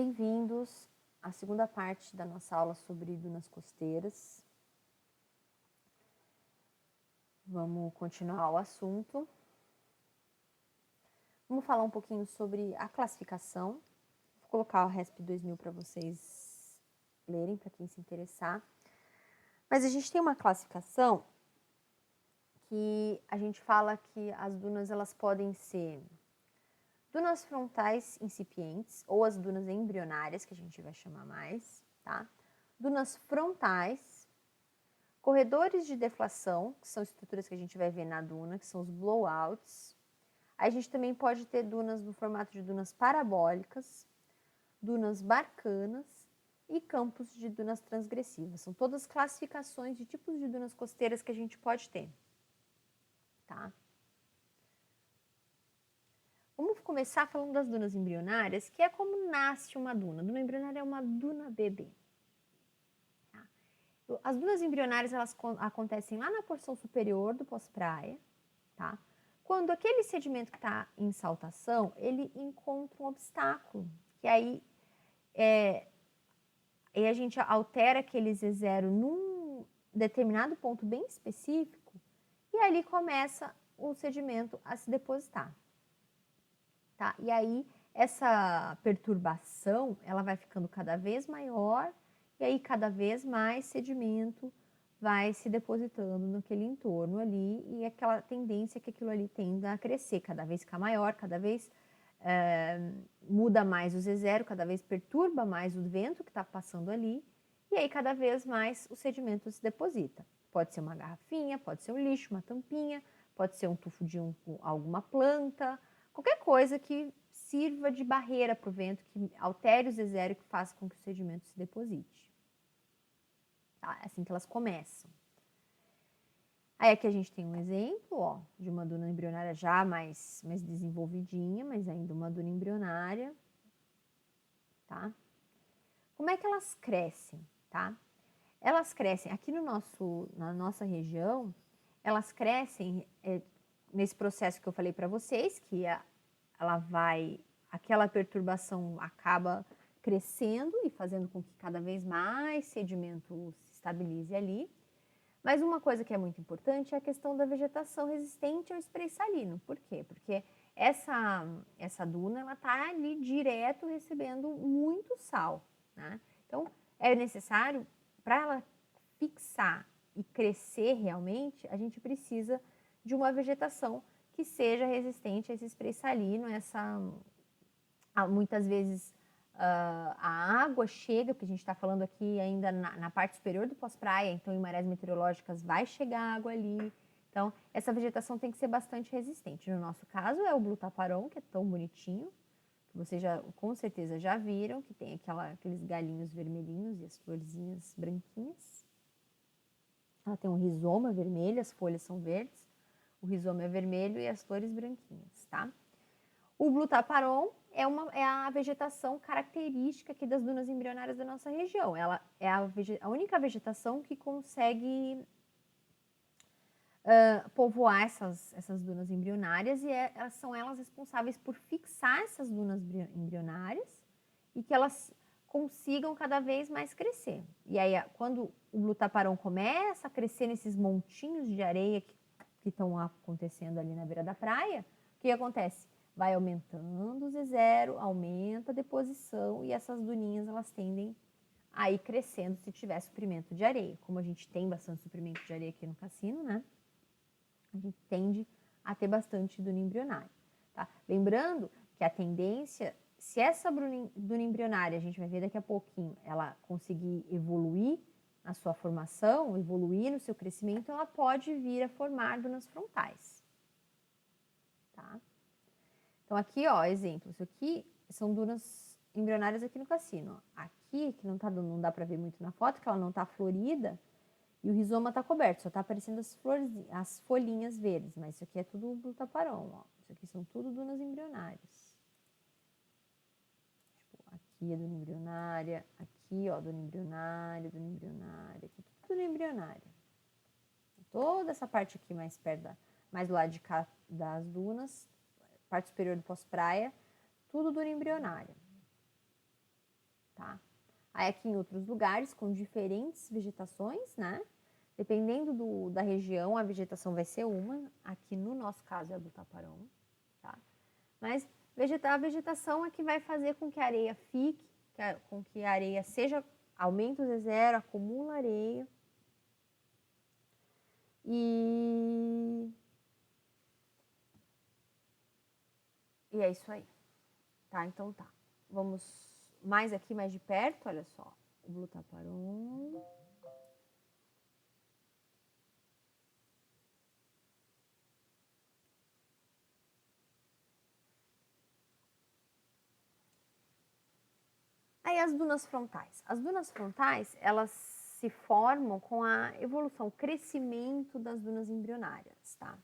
bem-vindos à segunda parte da nossa aula sobre dunas costeiras. Vamos continuar o assunto. Vamos falar um pouquinho sobre a classificação. Vou colocar o RESP 2000 para vocês lerem, para quem se interessar. Mas a gente tem uma classificação que a gente fala que as dunas elas podem ser dunas frontais incipientes, ou as dunas embrionárias, que a gente vai chamar mais, tá? Dunas frontais, corredores de deflação, que são estruturas que a gente vai ver na duna, que são os blowouts. Aí a gente também pode ter dunas no formato de dunas parabólicas, dunas barcanas e campos de dunas transgressivas. São todas classificações de tipos de dunas costeiras que a gente pode ter, tá? Vamos começar falando das dunas embrionárias, que é como nasce uma duna. A duna embrionária é uma duna bebê. Tá? As dunas embrionárias elas acontecem lá na porção superior do pós-praia, tá? Quando aquele sedimento que está em saltação, ele encontra um obstáculo, que aí e a gente altera aquele Z0 num determinado ponto bem específico, e ali começa o sedimento a se depositar. Tá? E aí, essa perturbação, ela vai ficando cada vez maior, e aí cada vez mais sedimento vai se depositando naquele entorno ali, e aquela tendência que aquilo ali tende a crescer, cada vez ficar maior, cada vez muda mais o Z0, cada vez perturba mais o vento que está passando ali, e aí cada vez mais o sedimento se deposita. Pode ser uma garrafinha, pode ser um lixo, uma tampinha, pode ser um tufo de alguma planta, qualquer coisa que sirva de barreira para o vento, que altere o Z0 e que faça com que o sedimento se deposite. Tá? É assim que elas começam. Aí aqui a gente tem um exemplo, ó, de uma duna embrionária já mais desenvolvidinha, mas ainda uma duna embrionária, tá? Como é que elas crescem, tá? Elas crescem aqui na nossa região, elas crescem nesse processo que eu falei para vocês, que aquela perturbação acaba crescendo e fazendo com que cada vez mais sedimento se estabilize ali. Mas uma coisa que é muito importante é a questão da vegetação resistente ao spray salino. Por quê? Porque essa duna ela está ali direto recebendo muito sal, né? Então, é necessário, para ela fixar e crescer realmente, a gente precisa de uma vegetação que seja resistente a esse spray salino, muitas vezes a água chega, porque a gente está falando aqui ainda na parte superior do pós-praia, então em marés meteorológicas vai chegar água ali. Então, essa vegetação tem que ser bastante resistente. No nosso caso, é o Blutaparon, que é tão bonitinho, que vocês com certeza já viram, que tem aqueles galinhos vermelhinhos e as florzinhas branquinhas. Ela tem um rizoma vermelho, as folhas são verdes, o rizoma é vermelho e as flores branquinhas, tá? O Blutaparon é a vegetação característica aqui das dunas embrionárias da nossa região. Ela é a única vegetação que consegue povoar essas dunas embrionárias, e são elas responsáveis por fixar essas dunas embrionárias e que elas consigam cada vez mais crescer. E aí, quando o Blutaparon começa a crescer nesses montinhos de areia que estão acontecendo ali na beira da praia, o que acontece? Vai aumentando o Z0, aumenta a deposição e essas duninhas elas tendem a ir crescendo se tiver suprimento de areia. Como a gente tem bastante suprimento de areia aqui no cassino, né? A gente tende a ter bastante duna embrionária. Tá? Lembrando que a tendência, se essa duna embrionária, a gente vai ver daqui a pouquinho, ela conseguir evoluir na sua formação, evoluir no seu crescimento, ela pode vir a formar dunas frontais. Tá? Então, aqui, ó, exemplo. Isso aqui são dunas embrionárias aqui no cassino. Aqui, que não dá para ver muito na foto, que ela não está florida, e o rizoma está coberto, só está aparecendo as folhinhas verdes, mas isso aqui é tudo Blutaparon, ó. Isso aqui são tudo dunas embrionárias. Tipo, aqui é duna embrionária, aqui, ó, duna embrionária, aqui tudo duna embrionária. Toda essa parte aqui mais perto, mais do lado de cá das dunas, parte superior do pós-praia, tudo duna embrionária. Aí aqui em outros lugares, com diferentes vegetações, né? Dependendo da região, a vegetação vai ser uma. Aqui no nosso caso é a do taparão, tá? Mas a vegetação é que vai fazer com que a areia fique, com que a areia seja, aumenta o Z0, acumula areia. E é isso aí, tá? Então tá. Vamos mais aqui, mais de perto, olha só. O Blue Taparon. Aí as dunas frontais. As dunas frontais, elas se formam com a evolução, o crescimento das dunas embrionárias, tá?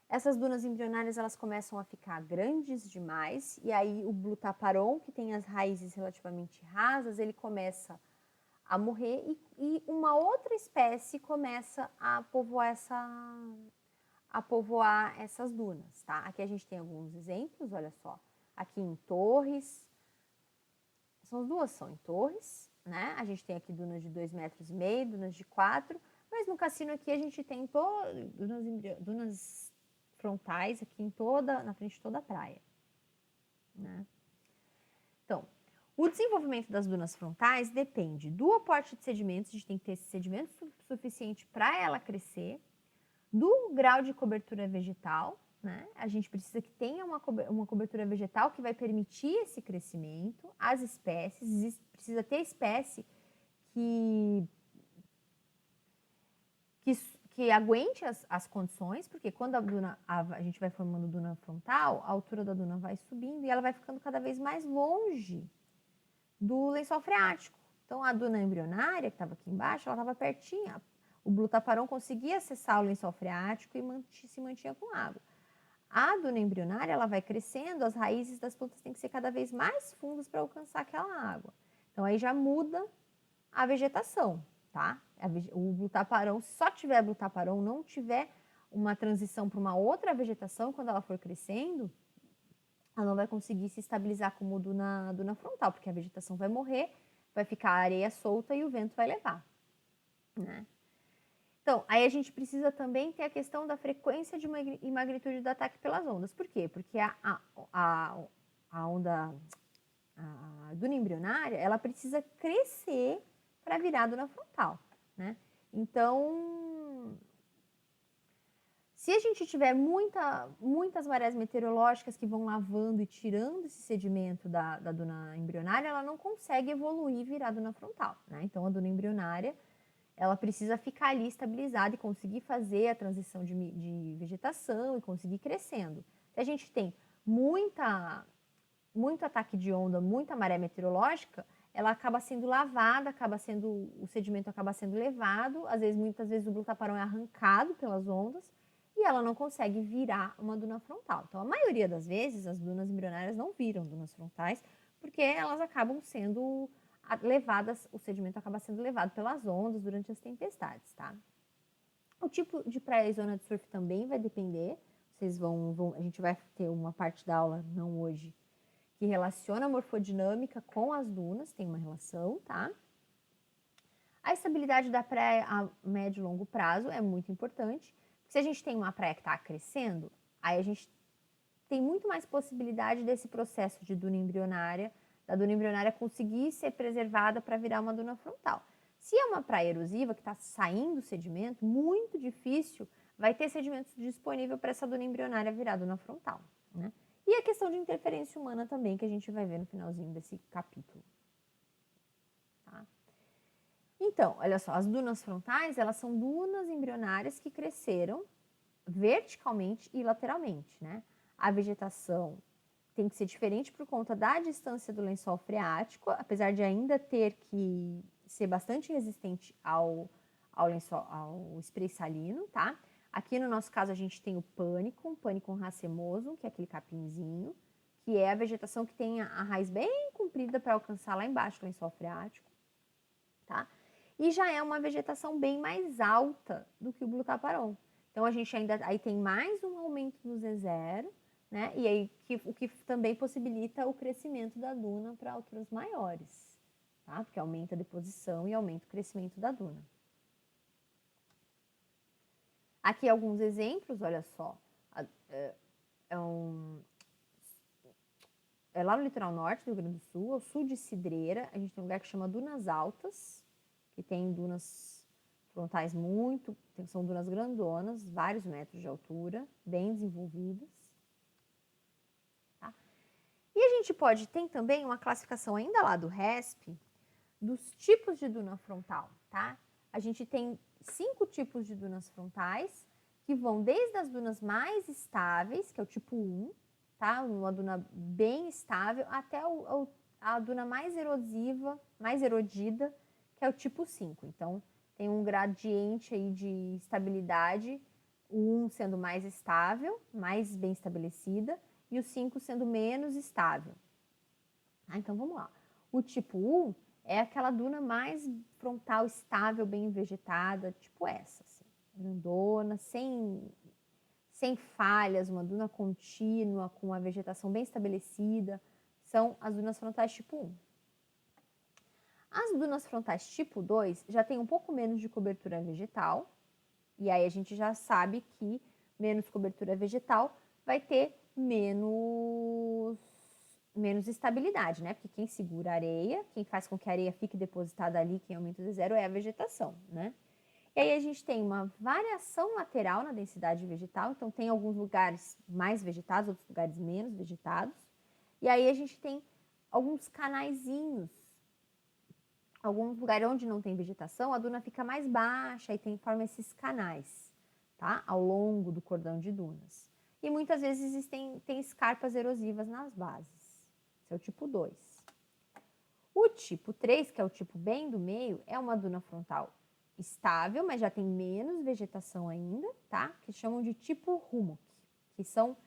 Essas dunas embrionárias, elas começam a ficar grandes demais, e aí o Blutaparon, que tem as raízes relativamente rasas, ele começa a morrer e uma outra espécie começa a povoar essas dunas, tá? Aqui a gente tem alguns exemplos, olha só. Aqui em Torres, as duas são em Torres, né? A gente tem aqui dunas de 2,5 metros, dunas de 4, mas no cassino aqui a gente tem dunas frontais aqui na frente de toda a praia, né? Então, o desenvolvimento das dunas frontais depende do aporte de sedimentos, a gente tem que ter esse sedimento suficiente para ela crescer, do grau de cobertura vegetal, né? A gente precisa que tenha uma cobertura vegetal que vai permitir esse crescimento, as espécies, precisa ter espécie que aguente as condições, porque quando a gente vai formando duna frontal, a altura da duna vai subindo e ela vai ficando cada vez mais longe do lençol freático. Então, a duna embrionária, que estava aqui embaixo, ela estava pertinha. O Blutaparon conseguia acessar o lençol freático e se mantinha com água. A duna embrionária, ela vai crescendo, as raízes das plantas têm que ser cada vez mais fundas para alcançar aquela água. Então, aí já muda a vegetação, tá? O Blutaparon, se só tiver Blutaparon, não tiver uma transição para uma outra vegetação, quando ela for crescendo, ela não vai conseguir se estabilizar como duna frontal, porque a vegetação vai morrer, vai ficar a areia solta e o vento vai levar, né? Então, aí a gente precisa também ter a questão da frequência e magnitude do ataque pelas ondas. Por quê? Porque a onda, a duna embrionária, ela precisa crescer para virar duna frontal, né? Então, se a gente tiver muitas marés meteorológicas que vão lavando e tirando esse sedimento da duna embrionária, ela não consegue evoluir e virar duna frontal, né? Então, a duna embrionária, ela precisa ficar ali estabilizada e conseguir fazer a transição de vegetação e conseguir crescendo. Se a gente tem muito ataque de onda, muita maré meteorológica, ela acaba sendo lavada, o sedimento acaba sendo levado, muitas vezes o Blutaparon é arrancado pelas ondas e ela não consegue virar uma duna frontal. Então, a maioria das vezes, as dunas embrionárias não viram dunas frontais, porque elas acabam sendo levadas, o sedimento acaba sendo levado pelas ondas durante as tempestades, tá? O tipo de praia e zona de surf também vai depender. A gente vai ter uma parte da aula, não hoje, que relaciona a morfodinâmica com as dunas, tem uma relação, tá? A estabilidade da praia a médio e longo prazo é muito importante. Se a gente tem uma praia que está crescendo, aí a gente tem muito mais possibilidade desse processo de duna embrionária, da duna embrionária conseguir ser preservada para virar uma duna frontal. Se é uma praia erosiva que está saindo sedimento, muito difícil vai ter sedimento disponível para essa duna embrionária virar duna frontal, né? E a questão de interferência humana também, que a gente vai ver no finalzinho desse capítulo. Tá? Então, olha só, as dunas frontais, elas são dunas embrionárias que cresceram verticalmente e lateralmente, né? A vegetação tem que ser diferente por conta da distância do lençol freático, apesar de ainda ter que ser bastante resistente ao spray salino, tá? Aqui no nosso caso a gente tem o Panicum racemosum, que é aquele capinzinho, que é a vegetação que tem a raiz bem comprida para alcançar lá embaixo o lençol freático, tá? E já é uma vegetação bem mais alta do que o Blutaparon. Então a gente aí tem mais um aumento do Z0, né? E aí o que também possibilita o crescimento da duna para alturas maiores, tá? Porque aumenta a deposição e aumenta o crescimento da duna. Aqui alguns exemplos, olha só. É lá no litoral norte do Rio Grande do Sul, ao sul de Cidreira, a gente tem um lugar que chama Dunas Altas, que tem dunas frontais são dunas grandonas, vários metros de altura, bem desenvolvidas. Tá? E a gente tem também uma classificação ainda lá do RESP, dos tipos de duna frontal, tá? A gente tem 5 tipos de dunas frontais, que vão desde as dunas mais estáveis, que é o tipo 1, tá? Uma duna bem estável, até a duna mais erosiva, mais erodida, que é o tipo 5. Então, tem um gradiente aí de estabilidade, o 1 sendo mais estável, mais bem estabelecida, e o 5 sendo menos estável. Então, vamos lá. O tipo 1 é aquela duna mais frontal, estável, bem vegetada, tipo essa, assim, grandona, sem falhas, uma duna contínua, com a vegetação bem estabelecida, são as dunas frontais tipo 1. As dunas frontais tipo 2 já tem um pouco menos de cobertura vegetal, e aí a gente já sabe que menos cobertura vegetal vai ter menos estabilidade, né? Porque quem segura a areia, quem faz com que a areia fique depositada ali, quem aumenta o zero é a vegetação, né? E aí a gente tem uma variação lateral na densidade vegetal, então tem alguns lugares mais vegetados, outros lugares menos vegetados. E aí a gente tem alguns canaizinhos, alguns lugares onde não tem vegetação, a duna fica mais baixa e forma esses canais, tá? Ao longo do cordão de dunas. E muitas vezes tem escarpas erosivas nas bases. Esse é o tipo 2. O tipo 3, que é o tipo bem do meio, é uma duna frontal estável, mas já tem menos vegetação ainda, tá? Que chamam de tipo hummock, que são,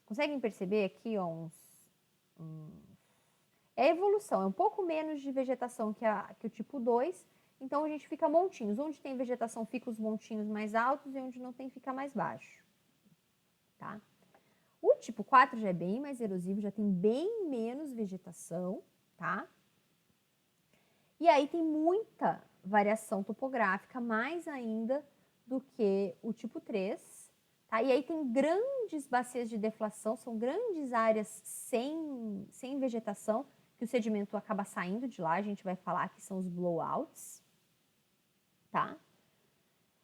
conseguem perceber aqui, ó, é evolução, é um pouco menos de vegetação que o tipo 2, então a gente fica montinhos. Onde tem vegetação fica os montinhos mais altos e onde não tem fica mais baixo, tá? O tipo 4 já é bem mais erosivo, já tem bem menos vegetação, tá? E aí tem muita variação topográfica, mais ainda do que o tipo 3, tá? E aí tem grandes bacias de deflação, são grandes áreas sem vegetação, que o sedimento acaba saindo de lá, a gente vai falar que são os blowouts, tá?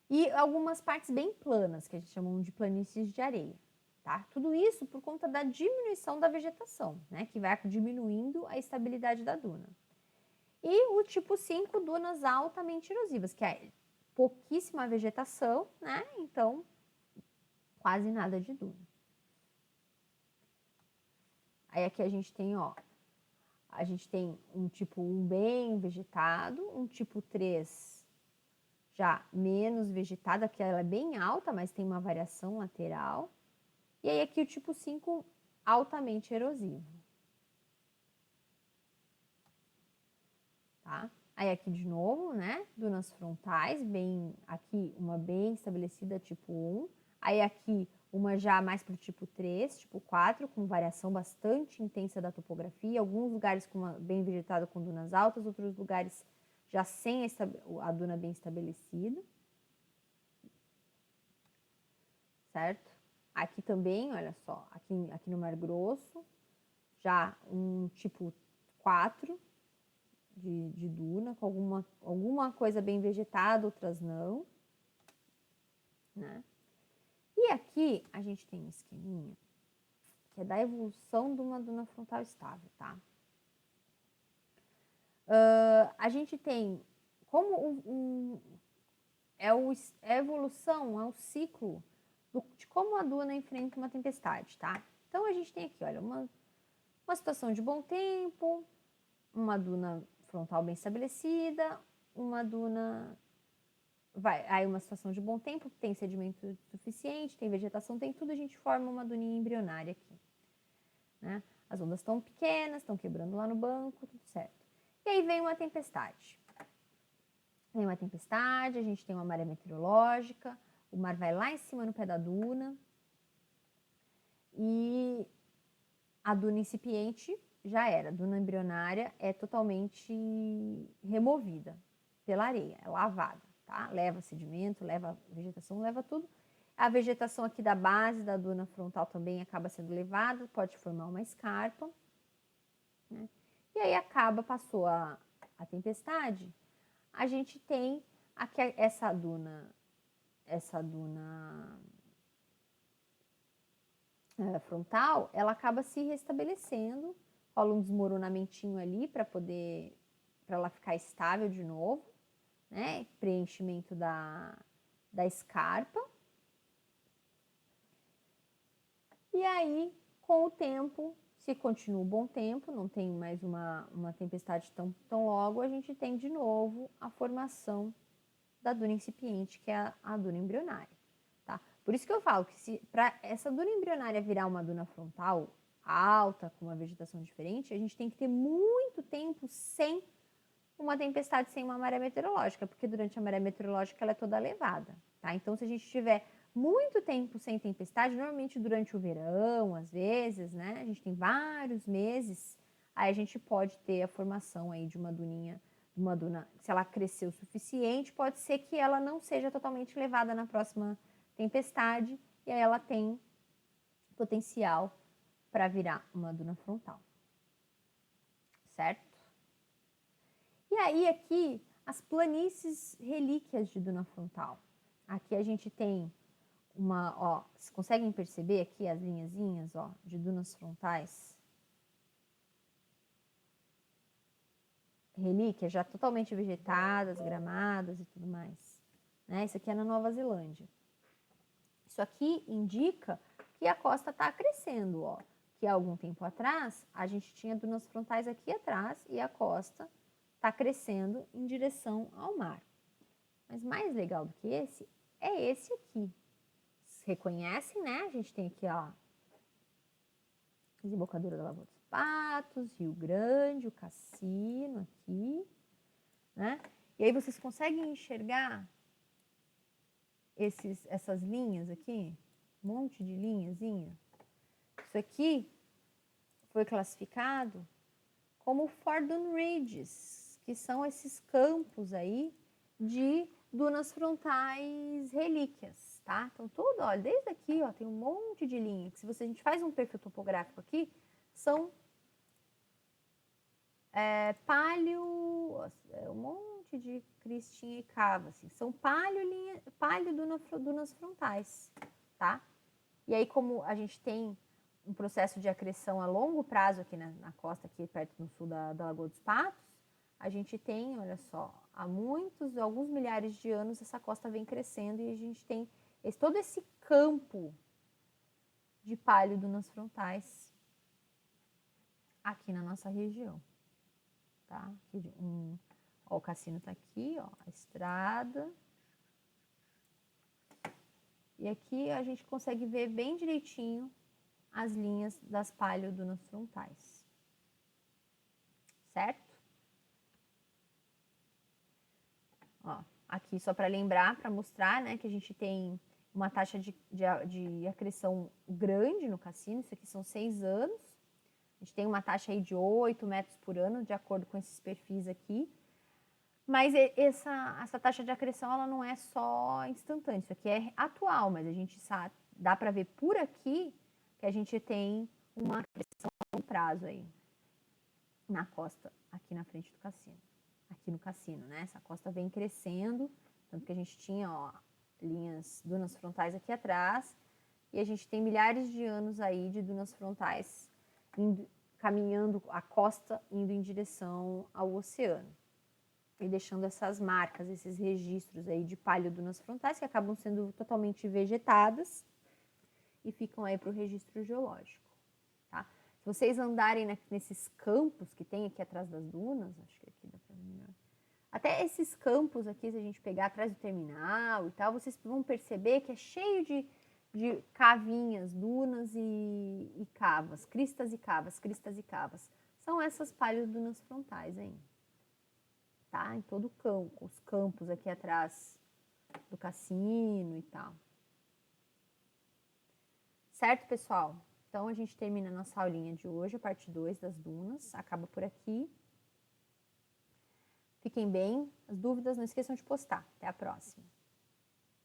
E algumas partes bem planas, que a gente chama de planícies de areia, tá? Tudo isso por conta da diminuição da vegetação, né? Que vai diminuindo a estabilidade da duna. E o tipo 5, dunas altamente erosivas, que é pouquíssima vegetação, né? Então, quase nada de duna. Aí aqui a gente tem, ó, a gente tem um tipo 1 bem vegetado, um tipo 3 já menos vegetada, que ela é bem alta, mas tem uma variação lateral. E aí aqui o tipo 5 altamente erosivo. Tá? Aí aqui de novo, né, dunas frontais, aqui uma bem estabelecida, tipo 1. Aí aqui uma já mais para o tipo 3, tipo 4, com variação bastante intensa da topografia. Alguns lugares bem vegetado com dunas altas, outros lugares já sem a duna bem estabelecida. Certo? Aqui também, olha só, aqui no Mar Grosso, já um tipo 4, de duna, com alguma coisa bem vegetada, outras não. Né? E aqui a gente tem um esqueminha que é da evolução de uma duna frontal estável, tá? A gente tem como é a evolução, é o ciclo de como a duna enfrenta uma tempestade, tá? Então a gente tem aqui, olha, uma situação de bom tempo, uma duna frontal bem estabelecida, uma duna aí uma situação de bom tempo, tem sedimento suficiente, tem vegetação, tem tudo, a gente forma uma duninha embrionária aqui. Né? As ondas estão pequenas, estão quebrando lá no banco, tudo certo. E aí vem uma tempestade. Vem uma tempestade, a gente tem uma maré meteorológica, o mar vai lá em cima no pé da duna, e a duna incipiente já era. A duna embrionária é totalmente removida pela areia, é lavada, tá? Leva sedimento, leva vegetação, leva tudo. A vegetação aqui da base da duna frontal também acaba sendo levada, pode formar uma escarpa, né? E aí passou a tempestade, a gente tem aqui essa duna frontal, ela acaba se restabelecendo, rola um desmoronamentinho ali para ela ficar estável de novo, né? Preenchimento da escarpa. E aí, com o tempo, se continua um bom tempo, não tem mais uma tempestade tão logo, a gente tem de novo a formação da duna incipiente, que é a duna embrionária. Tá? Por isso que eu falo que para essa duna embrionária virar uma duna frontal alta, com uma vegetação diferente, a gente tem que ter muito tempo sem uma tempestade, sem uma maré meteorológica, porque durante a maré meteorológica ela é toda elevada. Tá? Então, se a gente tiver muito tempo sem tempestade, normalmente durante o verão, às vezes, né? A gente tem vários meses, aí a gente pode ter a formação aí de uma duninha, uma duna, se ela cresceu o suficiente, pode ser que ela não seja totalmente levada na próxima tempestade, e aí ela tem potencial para virar uma duna frontal. Certo? E aí aqui, as planícies relíquias de duna frontal. Aqui a gente tem vocês conseguem perceber aqui as linhazinhas, de dunas frontais? Relíquias já totalmente vegetadas, gramadas e tudo mais. Né? Isso aqui é na Nova Zelândia. Isso aqui indica que a costa está crescendo, que há algum tempo atrás a gente tinha dunas frontais aqui atrás e a costa está crescendo em direção ao mar. Mas mais legal do que esse é esse aqui. Reconhecem, né? A gente tem aqui, desembocadura da Lagoa dos Patos, Rio Grande, o Cassino aqui, né? E aí vocês conseguem enxergar essas linhas aqui? Um monte de linhazinha. Isso aqui foi classificado como Fordham Ridges, que são esses campos aí de dunas frontais relíquias, tá? Então, tudo, olha, desde aqui, tem um monte de linha. Que se a gente faz um perfil topográfico aqui, são um monte de cristinha e cava, assim. São dunas frontais, tá? E aí, como a gente tem um processo de acreção a longo prazo aqui na costa, aqui perto no sul da Lagoa dos Patos, a gente tem, olha só, há alguns milhares de anos, essa costa vem crescendo e a gente tem todo esse campo de paleodunas frontais aqui na nossa região, tá? O cassino tá aqui, a estrada. E aqui a gente consegue ver bem direitinho as linhas das paleodunas frontais. Certo? Aqui só para lembrar, para mostrar, né, que a gente tem uma taxa de acreção grande no cassino, isso aqui são 6 anos. A gente tem uma taxa aí de 8 metros por ano, de acordo com esses perfis aqui. Mas essa taxa de acreção, ela não é só instantânea, isso aqui é atual, mas a gente sabe, dá para ver por aqui que a gente tem uma acreção a longo prazo aí, na costa, aqui na frente do cassino. Aqui no cassino, né? Essa costa vem crescendo, tanto que a gente tinha, dunas frontais aqui atrás, e a gente tem milhares de anos aí de dunas frontais caminhando a costa, indo em direção ao oceano. E deixando essas marcas, esses registros aí de paleodunas frontais, que acabam sendo totalmente vegetadas e ficam aí para o registro geológico. Tá? Se vocês andarem nesses campos que tem aqui atrás das dunas, acho que aqui dá para ver melhor. Até esses campos aqui, se a gente pegar atrás do terminal e tal, vocês vão perceber que é cheio de cavinhas, dunas e cavas, cristas e cavas. São essas paleodunas frontais aí. Tá? Em todo o campo, os campos aqui atrás do cassino e tal. Certo, pessoal? Então, a gente termina a nossa aulinha de hoje, a parte 2 das dunas. Acaba por aqui. Fiquem bem. As dúvidas, não esqueçam de postar. Até a próxima.